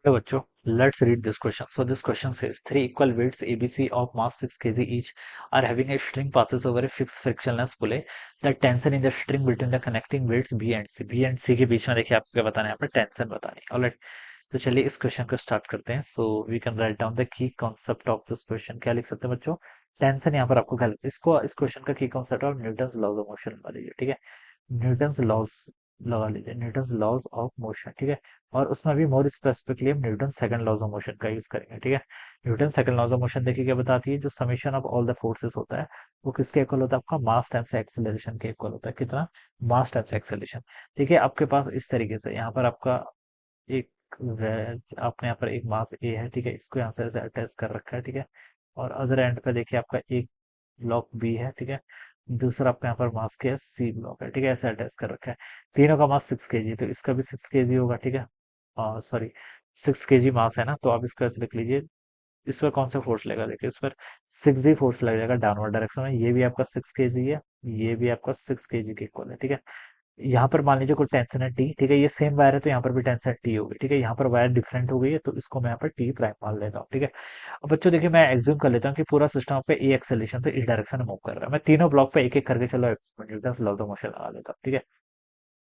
Hello बच्चों, let's read this question. So this question says three equal weights ABC of mass 6 kg each are having a string passes over a fixed frictionless pulley. The tension in the string between the connecting weights B and C. B and C के बीच में देखिए आपको क्या बताना है, यहाँ पर tension बतानी है. ऑलराइट, तो चलिए इस क्वेश्चन को स्टार्ट करते हैं. So we can write down the key concept of this question. क्या लिख सकते हैं बच्चों? टेंशन यहाँ पर आपको क्या इसको इस क्वेश्चन का key concept of Newton's laws of motion लगा लीजिए. ठीक है, न्यूटन्स लॉज लगा लीजिए, न्यूटन्स लॉज ऑफ मोशन. ठीक है, और उसमें भी मोर स्पेसिफिकली हम Newton second laws of motion का यूज करेंगे. ठीक है, Newton second laws of motion देखिए क्या बताती है, जो summation of all the forces होता है वो किसके इक्वल होता है? आपका मास टाइम्स एक्सेलरेशन के इक्वल होता है. कितना? Mass times acceleration. ठीक है, आपके पास इस तरीके से यहाँ पर आपका एक आपने यहाँ पर एक मास ए है. ठीक है, इसको यहाँ से ऐसे अटैच कर रखा है. ठीक है, और अदर एंड पे देखिए आपका एक ब्लॉक बी है. ठीक है, दूसरा आपका यहाँ पर मास के सी ब्लॉक है. ठीक है, ऐसे अटैच कर रखा है. तीनों का मास 6 kg, तो इसका भी 6 kg होगा. ठीक है, सॉरी 6 kg मास है ना, तो आप इसको ऐसे लिख लीजिए. इस पर कौन सा फोर्स लगेगा? देखिए इस पर 6G फोर्स लग जाएगा डाउनवर्ड डायरेक्शन में. ये भी आपका 6 kg है, ये भी आपका 6 kg के इक्वल है. ठीक है, यहाँ पर मान लीजिए कोई टेंशन है टी. ठीक है, ये सेम वायर है तो यहाँ पर भी टेंशन टी होगी. ठीक है, यहाँ पर वायर डिफरेंट हो गई है तो इसको मैं यहाँ पर टी प्राइम मान लेता हूँ. ठीक है, अब बच्चों देखिए मैं एज्यूम कर लेता हूँ कि पूरा सिस्टम पे ए एक्सेलेरेशन से इस डायरेक्शन में मूव कर रहा है. मैं तीनों ब्लॉक पे एक एक करके चलो न्यूटन लॉ ऑफ मोशन लगा लेता हूँ. ठीक है,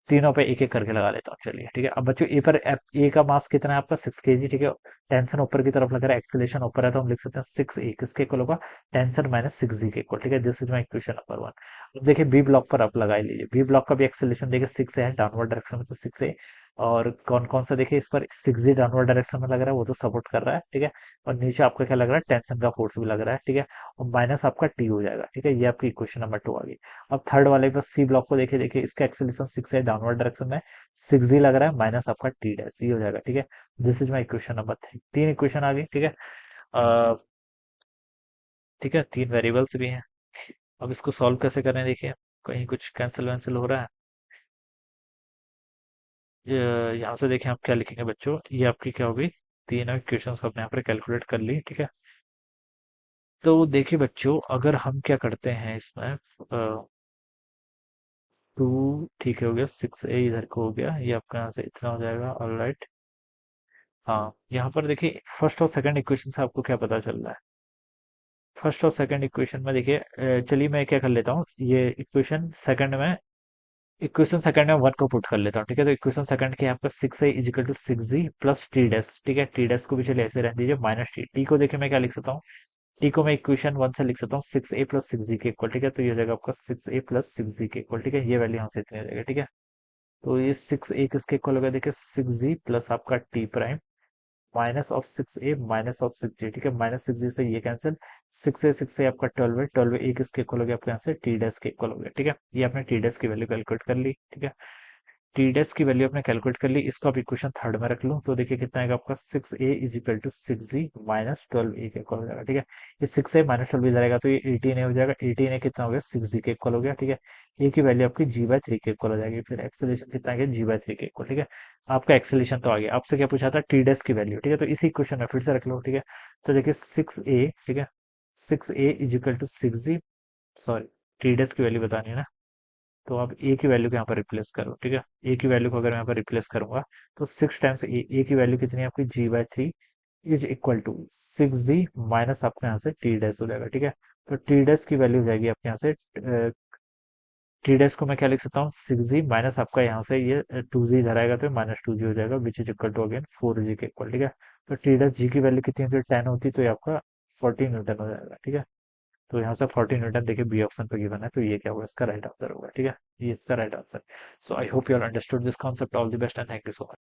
तीनों पे एक एक करके लगा लेता हूँ. चलिए ठीक है, अब बच्चों ए पर ए का मास कितना है आपका? 6 kg. ठीक है, टेंशन ऊपर की तरफ लग रहा है, एक्सेलेरेशन ऊपर है, तो हम लिख सकते हैं 6 ए किसके इक्वल होगा? टेंशन माइनस 6 जी के इक्वल. ठीक है, this is my equation number 1. अब देखिए बी ब्लॉक पर आप लगा लीजिए. बी ब्लॉक का भी एक्सेलेरेशन देखिए 6 है डाउनवर्ड डायरेक्शन में, तो 6 ए. और कौन कौन सा देखिए इस पर 6 जी डाउनवर्ड डायरेक्शन में लग रहा है, वो तो सपोर्ट कर रहा है. ठीक है, और नीचे आपका क्या लग रहा है? टेंशन का फोर्स भी लग रहा है. ठीक है, और माइनस आपका टी हो जाएगा. ठीक है, ये आपकी इक्वेशन नंबर 2 आ गई. अब थर्ड वाले पर सी ब्लॉक को देखिए, देखिए इसका एक्सेलेरेशन 6 है डाउनवर्ड डायरेक्शन में, 6 जी लग रहा है, माइनस आपका टी डैश ये हो जाएगा. ठीक है, this is my equation number 3. तीन इक्वेशन आ गई. ठीक है, अ, ठीक है, तीन वेरिएबल्स भी हैं. अब इसको सॉल्व कैसे करें? देखिए कहीं कुछ कैंसिल वैंसिल हो रहा है. यहाँ से देखिए आप क्या लिखेंगे बच्चों, ये आपकी क्या होगी? तीनों इक्वेशंस आपने यहाँ पर कैलकुलेट कर ली. ठीक है, तो देखिए बच्चों अगर हम क्या करते हैं इसमें, 2 ठीक है हो गया, 6 ए इधर को हो गया, ये आपका यहाँ से इतना हो जाएगा. ऑलराइट, हाँ यहाँ पर देखिए फर्स्ट और सेकंड इक्वेशन से आपको क्या पता चल रहा है? फर्स्ट और सेकंड इक्वेशन में देखिए, चलिए मैं क्या कर लेता हूँ, ये इक्वेशन सेकंड में 1 को पुट कर लेता हूँ. ठीक है, तो इक्वेशन सेकंड की आपका 6 है equal to 6 G plus T dash. ठीक है, टी डैश को भी चलिए ऐसे रह दीजिए माइनस टी. टी को देखिए मैं क्या लिख सकता हूँ? टी को मैं इक्वेशन 1 से लिख सकता हूँ 6 ए प्लस 6 जी के इक्वल. ठीक है, तो ये हो जाएगा आपका 6 ए प्लस 6 जी के इक्वल. ठीक है, ये वैल्यू यहाँ से इतनी हो जाएगा. ठीक है, तो ये 6 ए किसके इक्वल होगा? देखिए 6 जी प्लस आपका T prime minus of 6 A minus of 6 जी. ठीक है, माइनस 6 जी से ये कैंसिल, 6 से आपका 12 है, 12 ए किसके इक्वल हो गया आपके यहाँ से? टी डैश के इक्वल हो गया. ठीक है, ये आपने टी डैश की वैल्यू कैलकुलेट कर ली. ठीक है, टी डैश की वैल्यू आपने कैलकुलेट कर ली, इसको आप इक्वेशन थर्ड में रख लूँ तो देखिए कितना आएगा आपका? 6 a is equal to 6 g minus 12 a के इक्वल हो जाएगा. ठीक है, ये 6 ए माइनस 12 इधर आएगा तो ये 18 ए हो जाएगा. 18 ए कितना हो गया? 6 जी के इक्वल हो गया. ठीक है, ए की वैल्यू आपकी जी/3 के इक्वल हो जाएगी. फिर एक्सेलेरेशन कितना आ गया? जी/3 के इक्वल. ठीक है, आपका एक्सेलेरेशन तो आ गया. आपसे क्या पूछा था? टी डैश की वैल्यू. ठीक है, तो इसी इक्वेशन में फिर से रख लो. ठीक है, तो देखिए 6 ए. ठीक है, 6 a is equal to 6 g, sorry t dash की वैल्यू बतानी है ना, तो आप ए की वैल्यू को यहाँ पर रिप्लेस करो. ठीक है, ए की वैल्यू को अगर मैं यहाँ पर रिप्लेस करूंगा तो 6 टाइम्स ए की वैल्यू कितनी है आपकी? जी/3 is equal to 6 g minus आपके यहाँ से टी डैश हो जाएगा. ठीक है, तो टी डैश की वैल्यू हो जाएगी आपके यहाँ से, टी डैश को मैं क्या लिख सकता हूँ? 6 जी माइनस आपका यहाँ से ये 2 जी इधर आएगा तो -2 जी हो जाएगा which is equal to again 4 G के इक्वल. ठीक है, तो टी डैश जी की वैल्यू कितनी होती है? 10 होती, तो ये आपका 14 न्यूटन हो जाएगा. ठीक है, तो यहाँ से 14 न्यूटन देखिए बी ऑप्शन पे गिवन है, तो ये क्या होगा? इसका राइट आंसर होगा. ठीक है, ये इसका right answer. So I hope you all understood this concept. All the best and thank you so much.